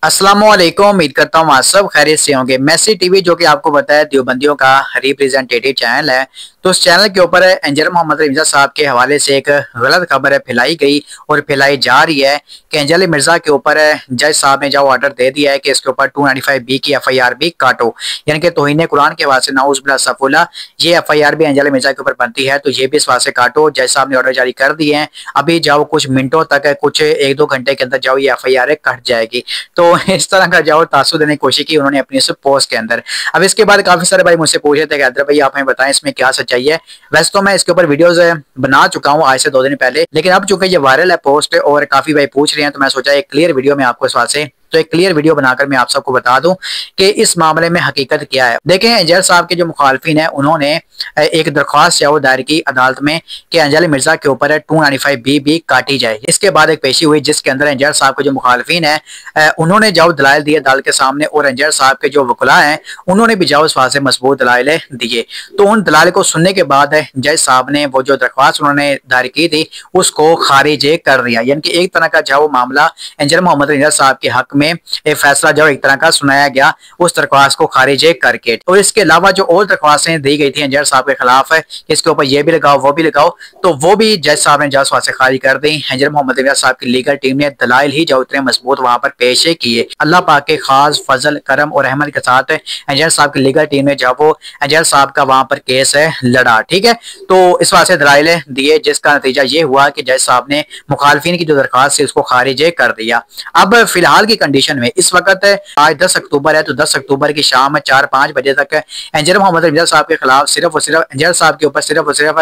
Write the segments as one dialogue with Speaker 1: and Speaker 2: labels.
Speaker 1: अस्सलामुअलैकुम। उम्मीद करता हूँ आप सब खैरियत से होंगे। मैसी टीवी जो कि आपको पता है देवबंदियों का रिप्रेजेंटेटिव चैनल है, तो उस चैनल के ऊपर एंजल मोहम्मद मिर्जा साहब के हवाले से एक गलत खबर है फैलाई गई और फैलाई जा रही है कि एंजल मिर्जा के ऊपर जज साहब ने जो ऑर्डर दे दिया है कि इसके ऊपर 295 बी की FIR भी काटो, यानी कि तौहीन कुरान के वास्ते नाउज बिल्लाह सफुल्लाह ये FIR भी एंजल मिर्जा के ऊपर बनती है, तो ये भी इस वास्ते काटो। जज साहब ने ऑर्डर जारी कर दिए हैं। अभी जाओ कुछ मिनटों तक, कुछ एक दो घंटे के अंदर जाओ ये FIR कट जाएगी। तो इस तरह का जाओ तासुर देने की कोशिश की उन्होंने अपनी इस पोस्ट के अंदर। अब इसके बाद काफी सारे भाई मुझसे पूछ रहे थे कि हैदर भाई आप हमें बताएं इसमें क्या सच्चाई है। वैसे तो मैं इसके ऊपर वीडियोस बना चुका हूं आज से 2 दिन पहले, लेकिन अब चूंकि ये वायरल है पोस्ट और काफी भाई पूछ रहे हैं, तो मैं सोचा एक क्लियर वीडियो में आपको इस बात से एक क्लियर वीडियो बनाकर मैं आप सबको बता दूं कि इस मामले में हकीकत क्या है। देखें, एंजल साहब के जो मुखालफिन है उन्होंने एक दरख्वास्त दायर की अदालत में कि एंजल मिर्जा के ऊपर 295 बी भी काटी जाए। इसके बाद एक पेशी हुई जिसके अंदर एंजल साहब के जो मुखालफिन है उन्होंने जाओ दलाइल दिए अदालत के सामने, और एंजल साहब के जो वकला हैं उन्होंने भी जाओ इस बात से मजबूत दलाइल दिए। तो उन दलाइल को सुनने के बाद जज साहब ने वो जो दरख्वास्त उन्होंने दायर की थी उसको खारिज कर दिया, यानी कि एक तरह का जो मामला एंजल मोहम्मद मिर्जा साहब के हक में एक फैसला जो एक तरह का सुनाया गया उस दरख्वास्त को खारिज करके। और इसके अलावा जो और दरख्वास्तें दी गई थी एंजल साहब के खिलाफ है, इसके ऊपर ये भी लगाओ वो भी लगाओ, तो वो भी जज साहब ने जज से खारिज कर दी। एंजल मोहम्मद मिर्जा साहब की लीगल टीम ने दलाइल ही जो इतने मजबूत वहां पर पेश किए। अल्लाह पाक के खास फजल करम और रहमत के साथ एंजल साहब की लीगल टीम ने जब वो एंजल साहब का वहां पर केस लड़ा, ठीक है, तो इस वास्ते दलाइल दिए, जिसका नतीजा ये हुआ कि जज साहब ने मुखालफिन की जो दरख्वास्त है उसको खारिज कर दिया। अब फिलहाल की कंडीशन में इस वक्त आज 10 अक्टूबर है, तो 10 अक्टूबर की शाम 4-5 बजे तक एंजल मोहम्मद मिर्जा साहब के खिलाफ सिर्फ और सिर्फ एंजल साहब के ऊपर सिर्फ और सिर्फ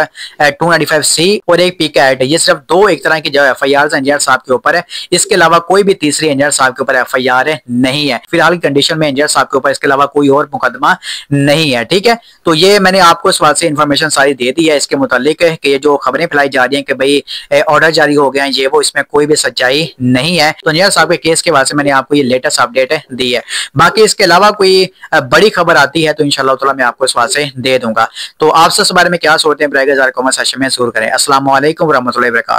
Speaker 1: 295C और एक पीका एक्ट, ये सिर्फ दो एक तरह की जो FIR एंजल साहब के ऊपर है। इसके अलावा कोई भी तीसरी एंजल साहब के ऊपर FIR नहीं है फिलहाल की कंडीशन में एंजल साहब के ऊपर। इसके अलावा कोई और मुकदमा नहीं है, ठीक है। तो ये मैंने आपको इस बात से इन्फॉर्मेशन सारी दे दी है इसके मुतालिक कि ये जो खबरें फैलाई जा रही हैं कि भाई ऑर्डर जारी हो गए हैं ये वो, इसमें कोई भी सच्चाई नहीं है। तो एंजल साहब के केस के वास्ते मैंने आपको ये लेटेस्ट अपडेट दी है। बाकी इसके अलावा कोई बड़ी खबर आती है तो इंशाल्लाह ताला मैं आपको इस बात से दे दूंगा। तो आप सब इस बारे में क्या सोचते हैं, कमेंट सेक्शन में जरूर करें। अस्सलाम वालेकुम व रहमतुल्लाहि व बरकातहू।